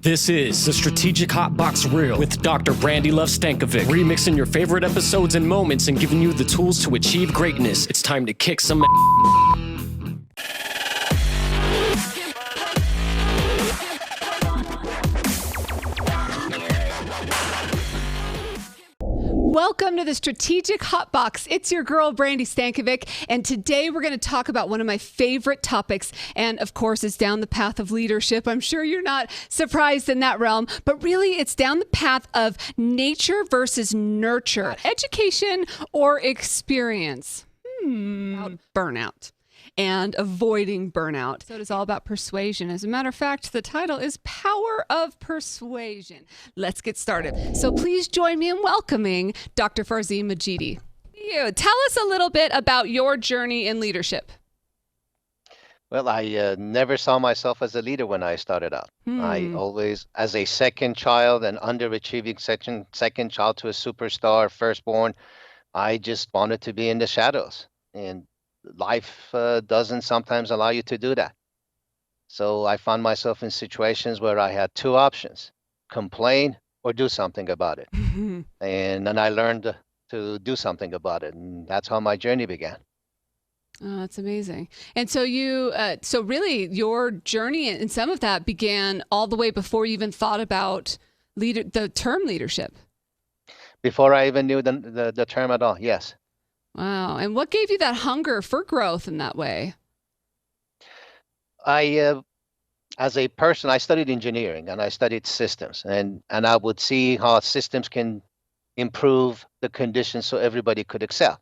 This is the Strategic Hotbox Real with Dr. Brandi Stankovic, remixing your favorite episodes and moments and giving you the tools to achieve greatness. It's time to kick some Welcome to the Strategic Hotbox. It's your girl, Brandi Stankovic, and today we're going to talk about one of my favorite topics, and of course, it's down the path of leadership. I'm sure you're not surprised in that realm, but really, it's down the path of nature versus nurture, education or experience. About burnout and avoiding burnout. So it is all about persuasion. As a matter of fact, the title is Power of Persuasion. Let's get started. So please join me in welcoming Dr. Farzin Madjidi. Tell us a little bit about your journey in leadership. Well, I never saw myself as a leader when I started out. I always, as a second child, an underachieving second child to a superstar, firstborn, I just wanted to be in the shadows. And life doesn't sometimes allow you to do that. So I found myself in situations where I had two options: complain or do something about it. And then I learned to do something about it. And that's how my journey began. Oh, that's amazing. And so so really your journey and some of that began all the way before you even thought about the term leadership. Before I even knew the term at all, yes. Wow. And what gave you that hunger for growth in that way? As a person, I studied engineering and I studied systems, and I would see how systems can improve the conditions so everybody could excel.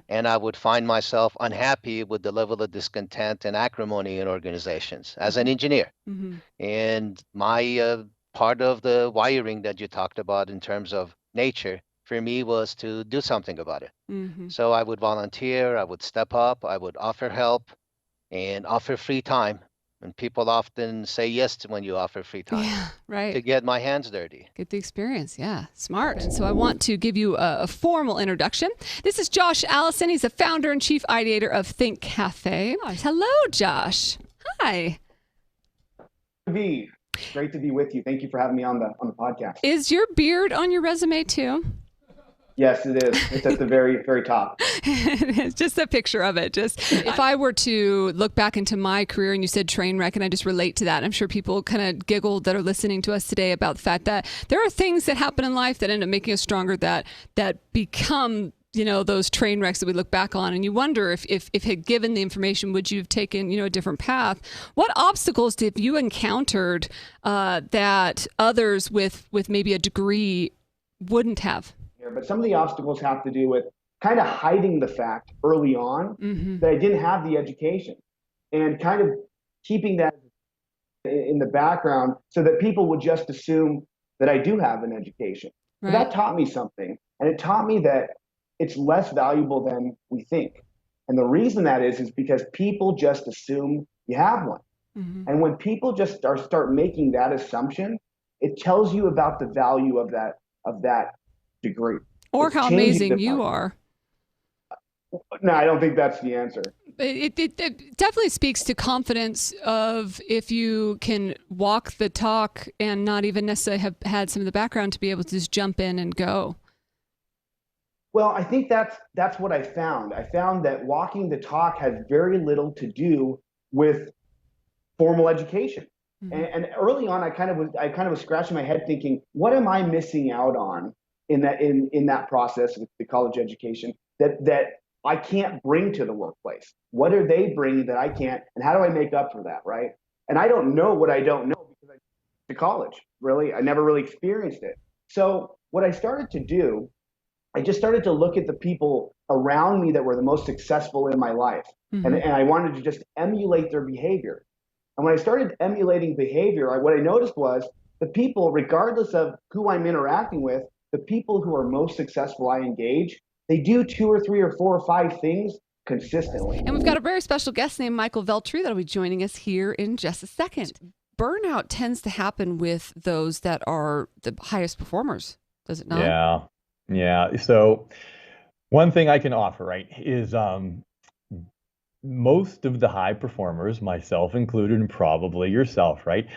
And I would find myself unhappy with the level of discontent and acrimony in organizations as an engineer. And my part of the wiring that you talked about in terms of nature for me was to do something about it. So I would volunteer, I would step up, I would offer help and offer free time. And people often say yes to when you offer free time. Yeah, right. To get my hands dirty. Get the experience. Yeah, smart. And so I want to give you a formal introduction. This is Josh Allison. He's the founder and chief ideator of Think Cafe. Hello, Josh. Hi. Great to be with you. Thank you for having me on the podcast. Is your beard on your resume too? Yes, it is. It's at the very, very top. It's just a picture of it. Just if I were to look back into my career and you said train wreck, and I just relate to that, I'm sure people kind of giggled that are listening to us today about the fact that there are things that happen in life that end up making us stronger that become, those train wrecks that we look back on. And you wonder if had given the information, would you have taken, a different path? What obstacles have you encountered that others with maybe a degree wouldn't have? But some of the obstacles have to do with kind of hiding the fact early on that I didn't have the education, and kind of keeping that in the background so that people would just assume that I do have an education. Right. That taught me something, and it taught me that it's less valuable than we think. And the reason that is because people just assume you have one. And when people just start making that assumption, it tells you about the value of that degree. Or how amazing you are. No, I don't think that's the answer. It definitely speaks to confidence of if you can walk the talk and not even necessarily have had some of the background to be able to just jump in and go. Well, I think that's what I found. I found that walking the talk has very little to do with formal education. And early on, I kind of was scratching my head thinking, what am I missing out on in that process with the college education that I can't bring to the workplace? What are they bringing that I can't, and how do I make up for that, right? And I don't know what I don't know because I went to college, really. I never really experienced it. So what I started to do, I just started to look at the people around me that were the most successful in my life, and I wanted to just emulate their behavior. And when I started emulating behavior, what I noticed was the people, regardless of who I'm interacting with, the people who are most successful I engage, they do 2 or 3 or 4 or 5 things consistently. And we've got a very special guest named Michael Veltri that'll be joining us here in just a second. Burnout tends to happen with those that are the highest performers, does it not? Yeah. So one thing I can offer, right, is most of the high performers, myself included, and probably yourself, right,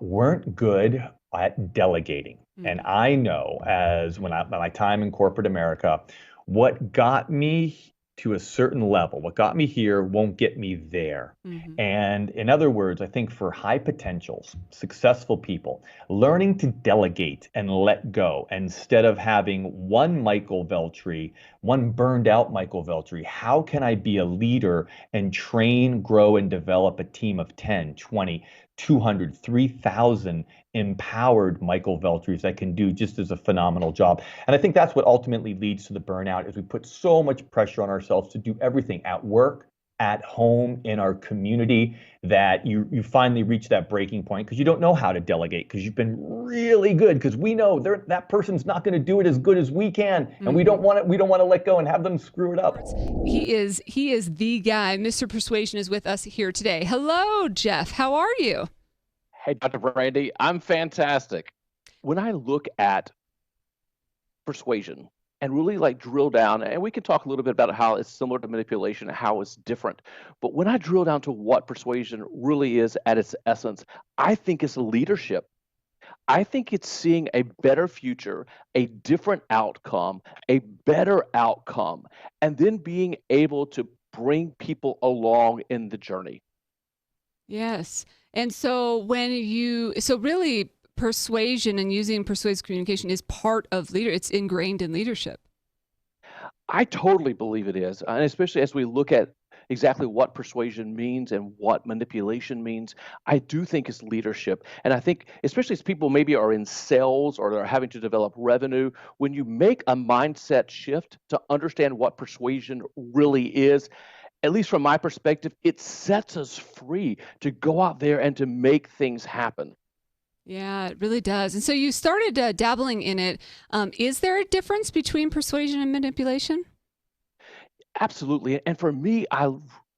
weren't good at delegating. And I know, as my time in corporate America, what got me to a certain level, what got me here won't get me there. And in other words, I think for high potentials, successful people, learning to delegate and let go instead of having one Michael Veltri, one burned out Michael Veltri. How can I be a leader and train, grow, and develop a team of 10, 20, 200, 3,000 empowered Michael Veltris that can do just as a phenomenal job? And I think that's what ultimately leads to the burnout, is we put so much pressure on ourselves to do everything at work, at home, in our community, that you finally reach that breaking point because you don't know how to delegate, because you've been really good, because we know that person's not going to do it as good as we can, and we don't want to let go and have them screw it up. He is the guy. Mr. Persuasion is with us here today. Hello, Jeff. How are you? Hey, Dr. Brandi, I'm fantastic. When I look at persuasion and really drill down, and we can talk a little bit about how it's similar to manipulation and how it's different. But when I drill down to what persuasion really is at its essence, I think it's leadership. I think it's seeing a better future, a different outcome, a better outcome, and then being able to bring people along in the journey. Yes. And so really persuasion and using persuasive communication is part of it's ingrained in leadership. I totally believe it is. And especially as we look at exactly what persuasion means and what manipulation means, I do think it's leadership. And I think, especially as people maybe are in sales or they're having to develop revenue, when you make a mindset shift to understand what persuasion really is, at least from my perspective, it sets us free to go out there and to make things happen. Yeah, it really does. And so you started dabbling in it. Is there a difference between persuasion and manipulation? Absolutely. And for me, I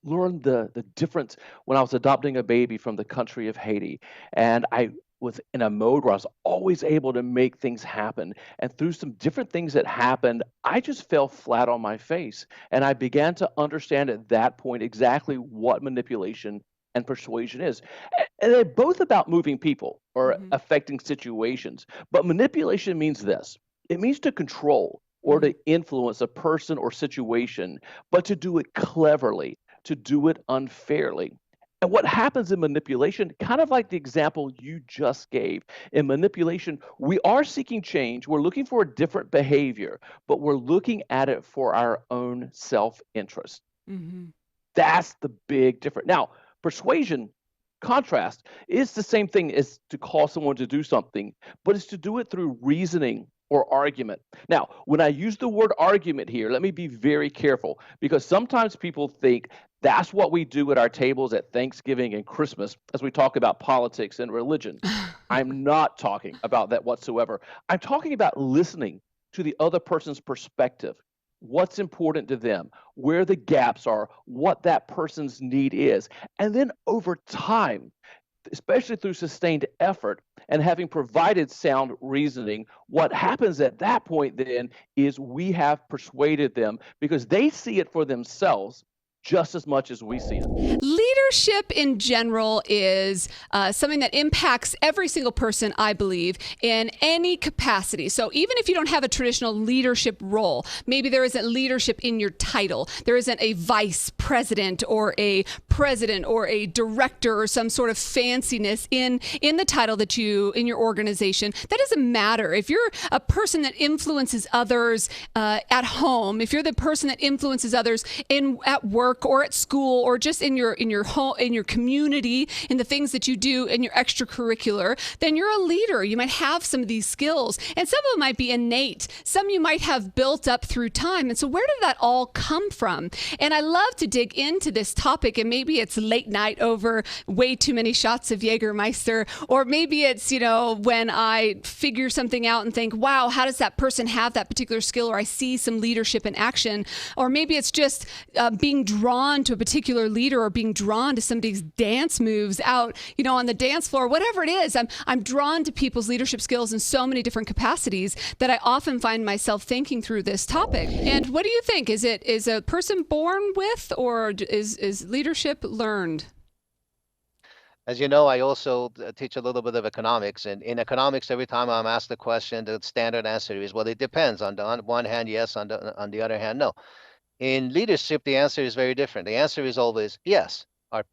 learned the difference when I was adopting a baby from the country of Haiti. And I was in a mode where I was always able to make things happen. And through some different things that happened, I just fell flat on my face. And I began to understand at that point exactly what manipulation and persuasion is. And they're both about moving people or affecting situations. But manipulation means this. It means to control or to influence a person or situation, but to do it cleverly, to do it unfairly. And what happens in manipulation, kind of like the example you just gave, in manipulation, we are seeking change. We're looking for a different behavior, but we're looking at it for our own self-interest. That's the big difference. Now, persuasion, contrast, is the same thing as to call someone to do something, but it's to do it through reasoning or argument. Now, when I use the word argument here, let me be very careful, because sometimes people think that's what we do at our tables at Thanksgiving and Christmas as we talk about politics and religion. I'm not talking about that whatsoever. I'm talking about listening to the other person's perspective, what's important to them, where the gaps are, what that person's need is. And then over time, especially through sustained effort and having provided sound reasoning, what happens at that point then is we have persuaded them because they see it for themselves just as much as we see it. Leadership in general is something that impacts every single person, I believe, in any capacity. So even if you don't have a traditional leadership role, maybe there isn't leadership in your title, there isn't a vice president or a president or a director or some sort of fanciness in the title that in your organization, that doesn't matter. If you're a person that influences others at home, if you're the person that influences others at work or at school or just in your home, in your community, in the things that you do in your extracurricular, then you're a leader. You might have some of these skills, and some of them might be innate. Some you might have built up through time. And so where did that all come from? And I love to dig into this topic, and maybe it's late night over way too many shots of Jägermeister, or maybe it's, when I figure something out and think, wow, how does that person have that particular skill? Or I see some leadership in action, or maybe it's just being driven drawn to a particular leader or being drawn to somebody's dance moves out, on the dance floor, whatever it is. I'm drawn to people's leadership skills in so many different capacities that I often find myself thinking through this topic. And what do you think? Is a person born with, or is leadership learned? As you know, I also teach a little bit of economics, and in economics, every time I'm asked the question, the standard answer is, well, it depends. On one hand, yes. On the other hand, no. In leadership, the answer is very different. The answer is always yes. Are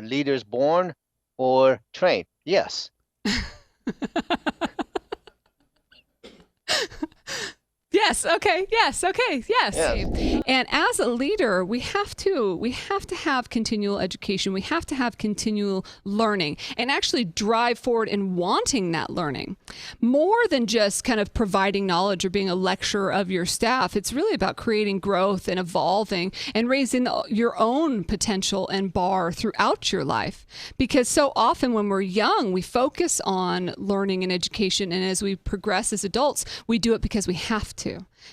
leaders born or trained? Yes. Yes. Okay. Yes. Okay. Yes. Yes. And as a leader, we have to have continual education. We have to have continual learning and actually drive forward in wanting that learning more than just kind of providing knowledge or being a lecturer of your staff. It's really about creating growth and evolving and raising your own potential and bar throughout your life. Because so often when we're young, we focus on learning and education. And as we progress as adults, we do it because we have to.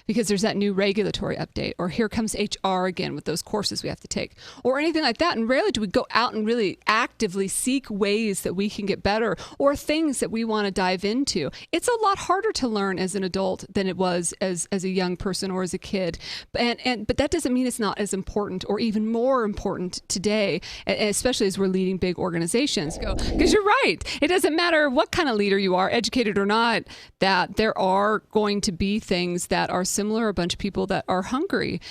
Because there's that new regulatory update, or here comes HR again with those courses we have to take, or anything like that. And rarely do we go out and really actively seek ways that we can get better or things that we want to dive into. It's a lot harder to learn as an adult than it was as a young person or as a kid. But that doesn't mean it's not as important or even more important today, especially as we're leading big organizations. Because you're right. It doesn't matter what kind of leader you are, educated or not, that there are going to be things that are similar, a bunch of people that are hungry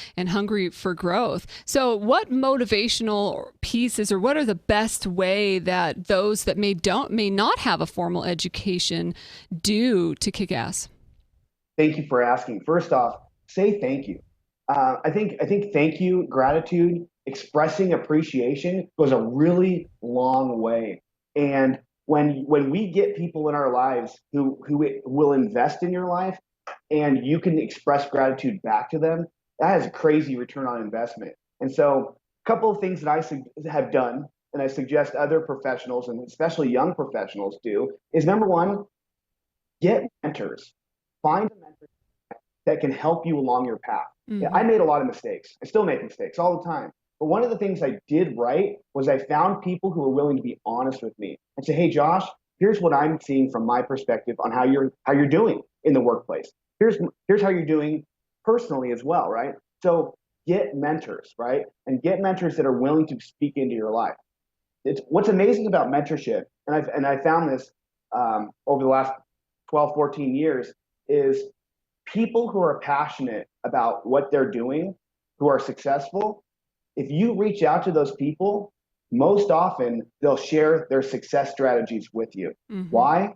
for growth. So what motivational pieces, or what are the best way that those that may not have a formal education do to kick ass? Thank you for asking. First off, say thank you. I think thank you, gratitude, expressing appreciation goes a really long way. And when we get people in our lives who will invest in your life, and you can express gratitude back to them, that has a crazy return on investment. And so a couple of things that I have done, and I suggest other professionals, and especially young professionals do, is number one, get mentors. Find a mentor that can help you along your path. Mm-hmm. I made a lot of mistakes. I still make mistakes all the time. But one of the things I did right was I found people who were willing to be honest with me and say, hey, Josh, here's what I'm seeing from my perspective on how you're doing in the workplace. Here's how you're doing personally as well, right? So get mentors, right? And get mentors that are willing to speak into your life. What's amazing about mentorship, and I found this over the last 12, 14 years, is people who are passionate about what they're doing, who are successful, if you reach out to those people, most often they'll share their success strategies with you. Mm-hmm. Why?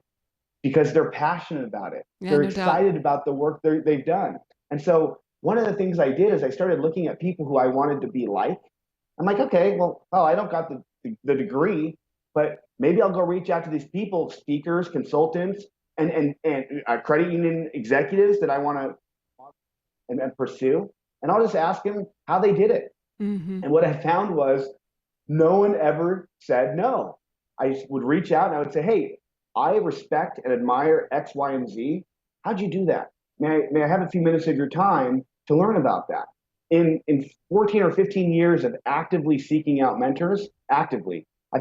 Because they're passionate about it. Yeah, they're excited about the work they've done. And so one of the things I did is I started looking at people who I wanted to be like. I'm like, okay, I don't got the degree, but maybe I'll go reach out to these people, speakers, consultants, and credit union executives that I want to and pursue. And I'll just ask them how they did it. Mm-hmm. And what I found was no one ever said no. I would reach out and I would say, hey, I respect and admire X, Y, and Z. How'd you do that? May I have a few minutes of your time to learn about that? In 14 or 15 years of actively seeking out mentors, I've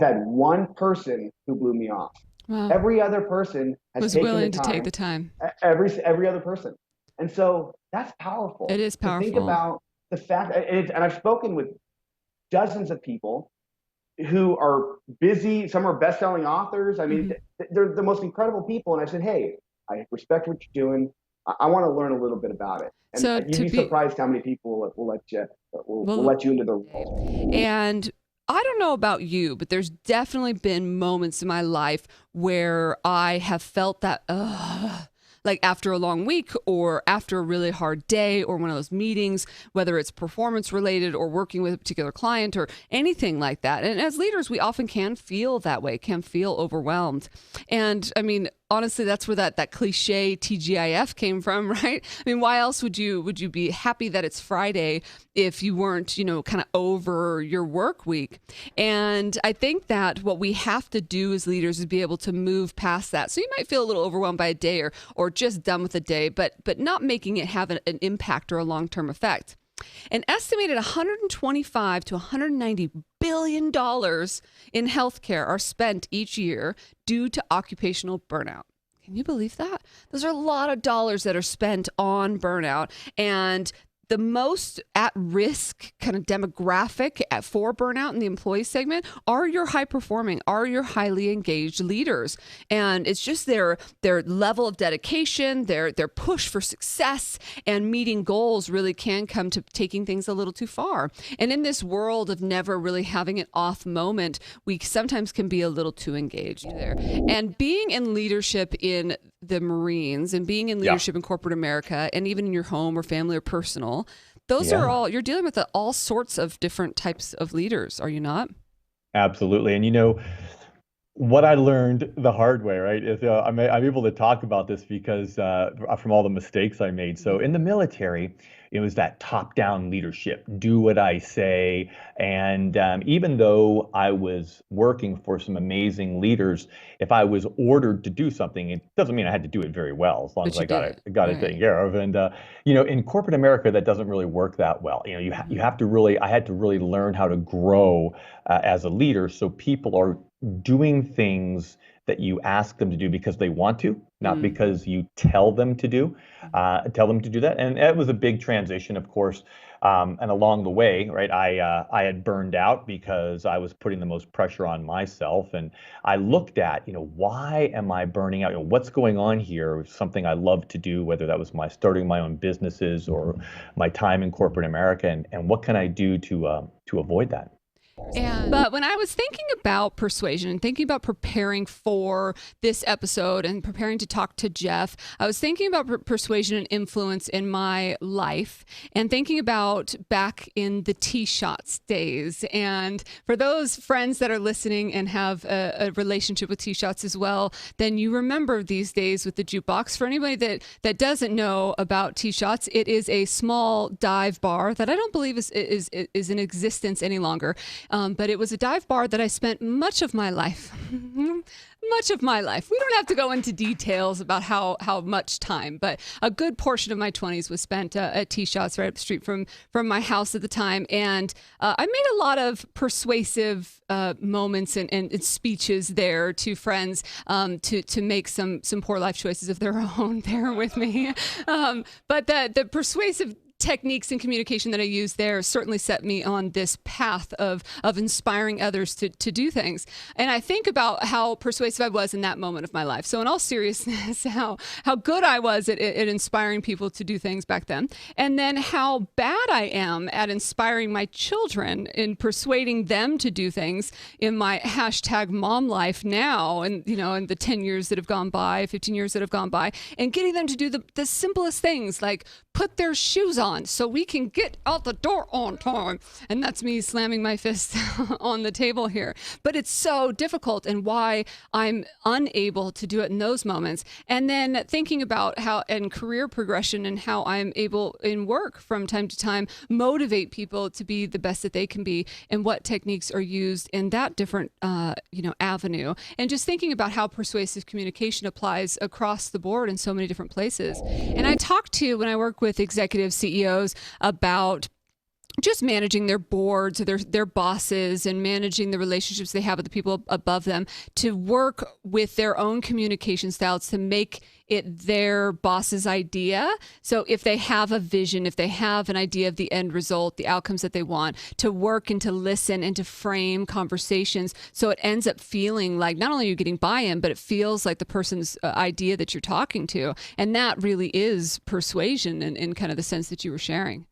had one person who blew me off. Wow. Every other person was willing to take the time. Every other person. And so that's powerful. It is powerful. Think about the fact, and I've spoken with dozens of people who are busy. Some are best-selling authors. I mean, they're the most incredible people. And I said, hey, I respect what you're doing. I want to learn a little bit about it. And so you'd be surprised how many people will let you into their role. And I don't know about you, but there's definitely been moments in my life where I have felt that, like after a long week or after a really hard day or one of those meetings, whether it's performance related or working with a particular client or anything like that. And as leaders, we often can feel that way, can feel overwhelmed. And I mean, honestly, that's where that cliche TGIF came from, right? I mean, why else would you be happy that it's Friday if you weren't, kind of over your work week? And I think that what we have to do as leaders is be able to move past that. So you might feel a little overwhelmed by a day or just done with a day, but not making it have an impact or a long-term effect. An estimated 125 to 190 billion dollars in healthcare are spent each year due to occupational burnout. Can you believe that? Those are a lot of dollars that are spent on burnout. And the most at-risk kind of demographic for burnout in the employee segment are your high-performing, are your highly engaged leaders. And it's just their level of dedication, their push for success and meeting goals really can come to taking things a little too far. And in this world of never really having an off moment, we sometimes can be a little too engaged there. And being in leadership in the Marines and being in leadership in corporate America and even in your home or family or personal, those are all, you're dealing with all sorts of different types of leaders, are you not? Absolutely. And what I learned the hard way, right, is I'm able to talk about this because from all the mistakes I made. So in the military, it was that top-down leadership, do what I say. And even though I was working for some amazing leaders, if I was ordered to do something, it doesn't mean I had to do it very well, as long as I got it taken care of. And in corporate America, that doesn't really work that well. You have to really, I had to really learn how to grow as a leader, so people are doing things that you ask them to do because they want to, not because you tell them to do that. And it was a big transition, of course. And along the way, right, I had burned out because I was putting the most pressure on myself. And I looked at, why am I burning out? What's going on here? Something I love to do, whether that was starting my own businesses or my time in corporate America, and what can I do to avoid that? But when I was thinking about persuasion and thinking about preparing for this episode and preparing to talk to Jeff, I was thinking about persuasion and influence in my life and thinking about back in the T-Shots days. And for those friends that are listening and have a relationship with T-Shots as well, then you remember these days with the jukebox. For anybody that doesn't know about T-Shots, it is a small dive bar that I don't believe is in existence any longer. But it was a dive bar that I spent much of my life. We don't have to go into details about how much time, but a good portion of my 20s was spent at T-Shots right up the street from my house at the time. And I made a lot of persuasive moments and speeches there to friends to make some poor life choices of their own there with me. But the persuasive techniques and communication that I used there certainly set me on this path of inspiring others to do things. And I think about how persuasive I was in that moment of my life. So in all seriousness, how good I was at inspiring people to do things back then. And then how bad I am at inspiring my children in persuading them to do things in my #mom life now. And, in the 10 years that have gone by, 15 years that have gone by, and getting them to do the simplest things like put their shoes on so we can get out the door on time. And that's me slamming my fist on the table here. But it's so difficult and why I'm unable to do it in those moments. And then thinking about how in career progression and how I'm able in work from time to time motivate people to be the best that they can be and what techniques are used in that different avenue. And just thinking about how persuasive communication applies across the board in so many different places. And I talk to, when I work with executive CEOs, about just managing their boards or their bosses and managing the relationships they have with the people above them, to work with their own communication styles to make it their boss's idea. So if they have a vision, if they have an idea of the end result, the outcomes that they want, to work and to listen and to frame conversations so it ends up feeling like not only are you getting buy-in, but it feels like the person's idea that you're talking to. And that really is persuasion in kind of the sense that you were sharing.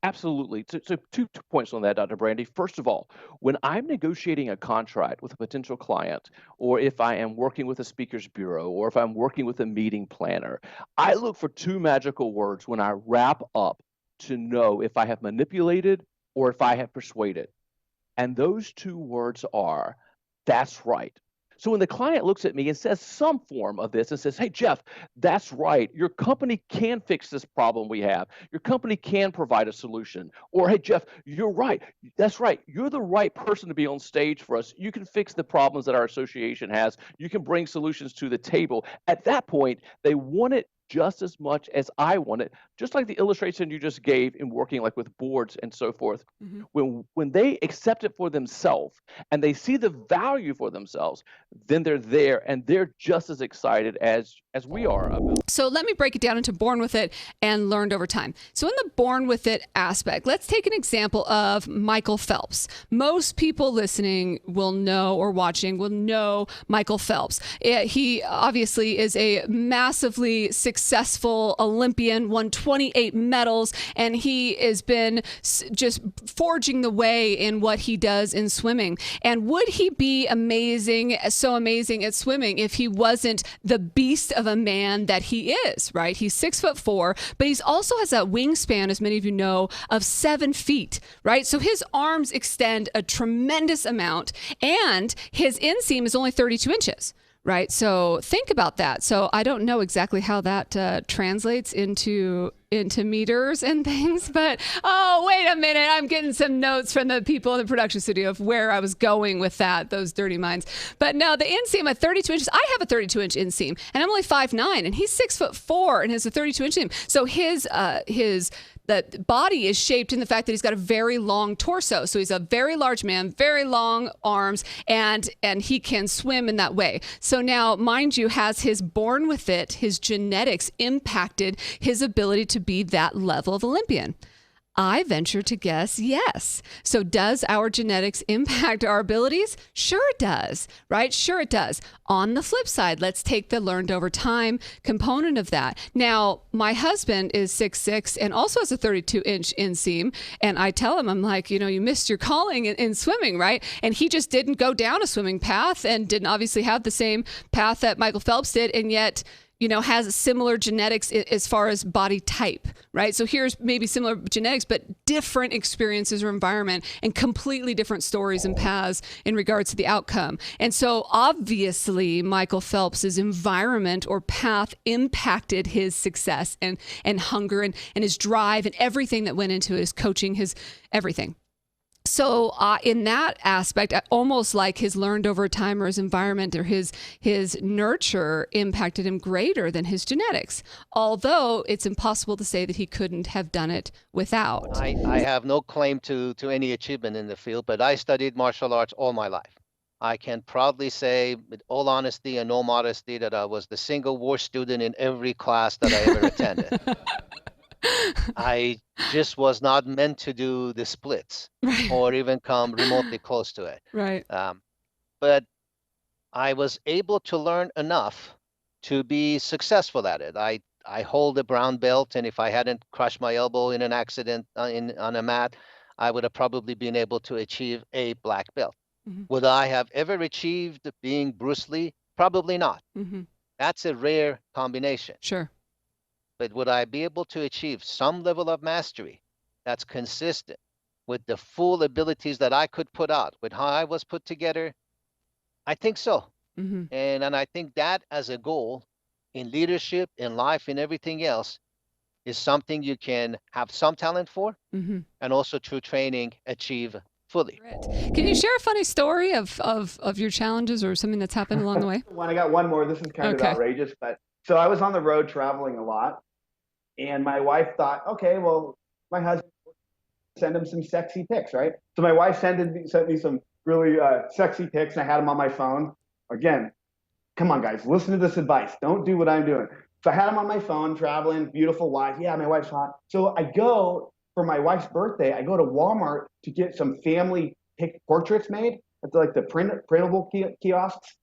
Absolutely. So 2 points on that, Dr. Brandi. First of all, when I'm negotiating a contract with a potential client, or if I am working with a speakers bureau, or if I'm working with a meeting planner, I look for 2 magical words when I wrap up to know if I have manipulated or if I have persuaded. And those 2 words are, that's right. So when the client looks at me and says some form of this and says, hey, Jeff, that's right. Your company can fix this problem we have. Your company can provide a solution. Or, hey, Jeff, you're right. That's right. You're the right person to be on stage for us. You can fix the problems that our association has. You can bring solutions to the table. At that point, they want it just as much as I want it. Just like the illustration you just gave in working like with boards and so forth. When they accept it for themselves and they see the value for themselves, then they're there and they're just as excited as we are about it. So let me break it down into born with it and learned over time. So in the born with it aspect, let's take an example of Michael Phelps. Most people listening will know, or watching will know, Michael Phelps. He obviously is a massively successful Olympian, won 28 medals, and he has been just forging the way in what he does in swimming. And would he be so amazing at swimming if he wasn't the beast of a man that he is, right? He's 6'4", but he's also has that wingspan, as many of you know, of 7 feet, right? So his arms extend a tremendous amount, and his inseam is only 32 inches. Right. So think about that. So I don't know exactly how that translates into meters and things, but wait a minute. I'm getting some notes from the people in the production studio of where I was going with that, those dirty minds. But no, the inseam at 32 inches, I have a 32-inch inseam and I'm only 5'9", and he's 6'4" and has a 32-inch inseam. So the body is shaped in the fact that he's got a very long torso. So he's a very large man, very long arms, and he can swim in that way. So now, mind you, has his born with it, his genetics impacted his ability to be that level of Olympian? I venture to guess yes. So does our genetics impact our abilities? Sure it does, right? Sure it does. On the flip side, let's take the learned over time component of that. Now, my husband is 6'6" and also has a 32-inch inseam. And I tell him, I'm like, you missed your calling in swimming, right? And he just didn't go down a swimming path and didn't obviously have the same path that Michael Phelps did. And yet, has similar genetics as far as body type, right? So here's maybe similar genetics, but different experiences or environment and completely different stories and paths in regards to the outcome. And so obviously Michael Phelps's environment or path impacted his success and hunger and his drive and everything that went into his coaching, his everything. So in that aspect, almost like his learned over time or his environment or his nurture impacted him greater than his genetics, although it's impossible to say that he couldn't have done it without. I have no claim to any achievement in the field, but I studied martial arts all my life. I can proudly say, with all honesty and no modesty, that I was the single worst student in every class that I ever attended. I just was not meant to do the splits or even come remotely close to it. Right. But I was able to learn enough to be successful at it. I hold a brown belt, and if I hadn't crushed my elbow in an accident on a mat, I would have probably been able to achieve a black belt. Would I have ever achieved being Bruce Lee? Probably not. That's a rare combination. Sure. But would I be able to achieve some level of mastery that's consistent with the full abilities that I could put out, with how I was put together? I think so. And I think that as a goal in leadership, in life, in everything else, is something you can have some talent for and also through training achieve fully. Can you share a funny story of your challenges or something that's happened along the way? I got one more. This is kind of outrageous, but so I was on the road traveling a lot. And my wife thought, okay, well, my husband send him some sexy pics, right? So my wife sent me some really sexy pics, and I had them on my phone. Again, come on, guys, listen to this advice. Don't do what I'm doing. So I had them on my phone, traveling, beautiful wife. Yeah, my wife's hot. So I go, for my wife's birthday, I go to Walmart to get some family portraits made at the printable kiosks.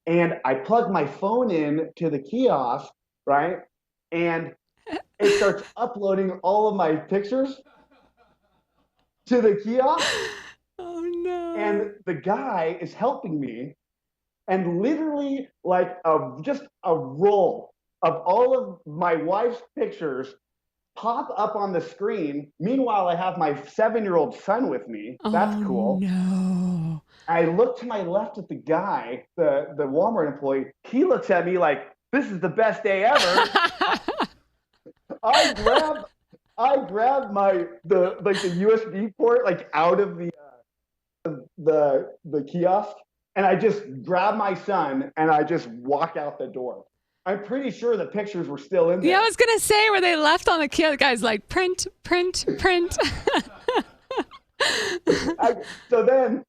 And I plug my phone in to the kiosk, right? And it starts uploading all of my pictures to the kiosk. Oh no. And the guy is helping me, and literally just a roll of all of my wife's pictures pop up on the screen. Meanwhile, I have my 7-year-old son with me. That's cool. No. I look to my left at the guy, the Walmart employee. He looks at me like, this is the best day ever. I grab the USB port out of the kiosk, and I just grab my son and I just walk out the door. I'm pretty sure the pictures were still in there. Yeah, I was going to say, were they left on the kid? The guy's like, print. So then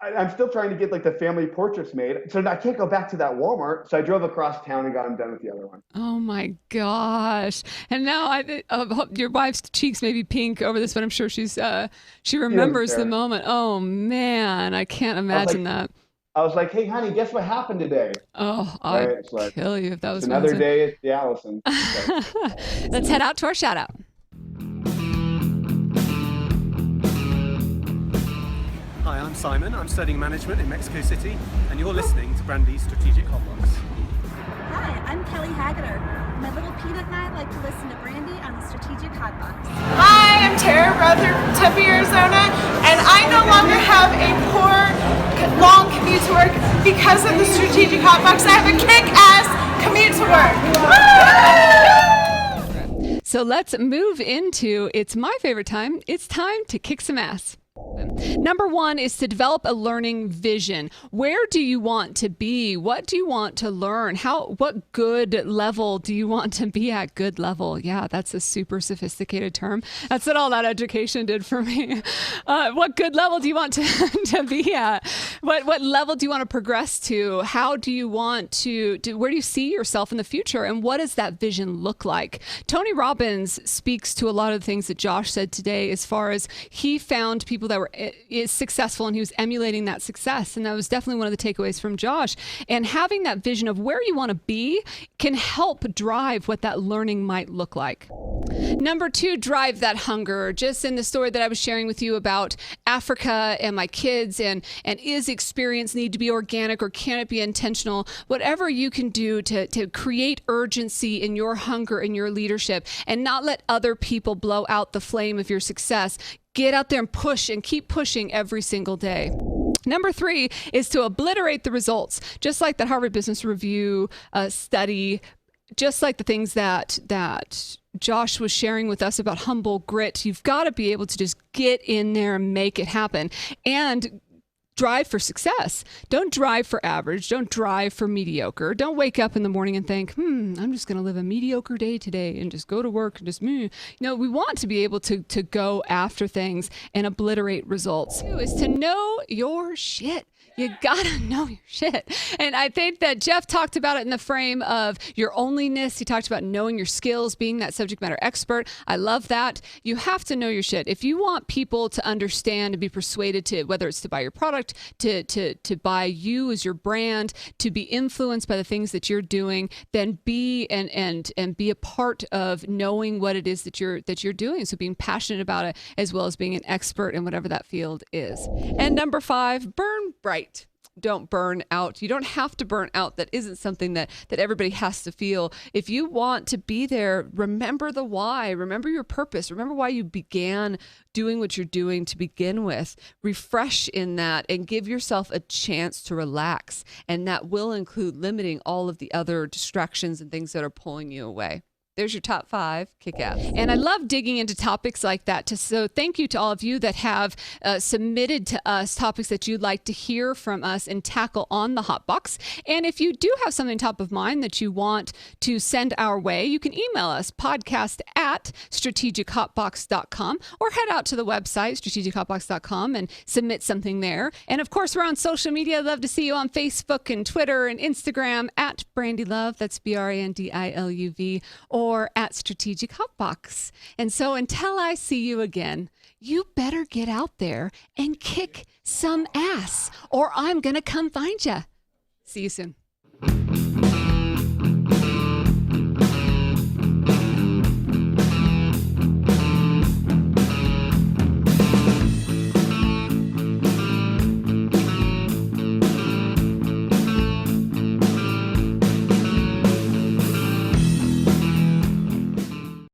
I'm still trying to get like the family portraits made. So I can't go back to that Walmart. So I drove across town and got them done with the other one. Oh my gosh. And now your wife's cheeks may be pink over this, but I'm sure she remembers the moment. Oh man, I can't imagine that. I was like, hey honey, guess what happened today? Oh, I'd kill you if that was another day at the Allison. Let's head out to our shout out. Hi, I'm Simon. I'm studying management in Mexico City, and you're listening to Brandi's Strategic Hotbox. Hi, I'm Kelly Haggeter. My little peanut and I like to listen to Brandi on the Strategic Hotbox. Hi, I'm Tara Ruther from Tempe, Arizona, and I no longer have a poor, long commute to work because of the Strategic Hotbox. I have a kick-ass commute to work. So let's move into, it's my favorite time. It's time to kick some ass. Number one is to develop a learning vision. Where do you want to be? What do you want to learn? What good level do you want to be at? Good level. Yeah, that's a super sophisticated term. That's what all that education did for me. What good level do you want to be at? What level do you want to progress to? How do you want to where do you see yourself in the future? And what does that vision look like? Tony Robbins speaks to a lot of the things that Josh said today as far as he found people that were successful and he was emulating that success. And that was definitely one of the takeaways from Josh. And having that vision of where you want to be can help drive what that learning might look like. Number two, drive that hunger. Just in the story that I was sharing with you about Africa and my kids and is experience need to be organic or can it be intentional? Whatever you can do to create urgency in your hunger and your leadership and not let other people blow out the flame of your success. Get out there and push and keep pushing every single day. Number three is to obliterate the results, just like that Harvard Business Review study, just like the things that Josh was sharing with us about humble grit. You've got to be able to just get in there and make it happen and drive for success. Don't drive for average. Don't drive for mediocre. Don't wake up in the morning and think, I'm just going to live a mediocre day today and just go to work and just move. We want to be able to go after things and obliterate results. Two is to know your shit. You gotta know your shit. And I think that Jeff talked about it in the frame of your onlyness. He talked about knowing your skills, being that subject matter expert. I love that. You have to know your shit. If you want people to understand and be persuaded to, whether it's to buy your product, to buy you as your brand, to be influenced by the things that you're doing, then be and be a part of knowing what it is that you're doing. So being passionate about it as well as being an expert in whatever that field is. And number five, burn bright. Don't burn out. You don't have to burn out. That isn't something that everybody has to feel. If you want to be there, remember the why. Remember your purpose. Remember why you began doing what you're doing to begin with. Refresh in that and give yourself a chance to relax. And that will include limiting all of the other distractions and things that are pulling you away. There's your top five kick-ass. And I love digging into topics like that. So thank you to all of you that have submitted to us topics that you'd like to hear from us and tackle on the Hotbox. And if you do have something top of mind that you want to send our way, you can email us podcast@strategichotbox.com or head out to the website, strategichotbox.com, and submit something there. And of course, we're on social media. I'd love to see you on Facebook and Twitter and Instagram at Brandi Love. That's BRANDILUV. Or at Strategic Hotbox. And so until I see you again, you better get out there and kick some ass or I'm going to come find you. See you soon.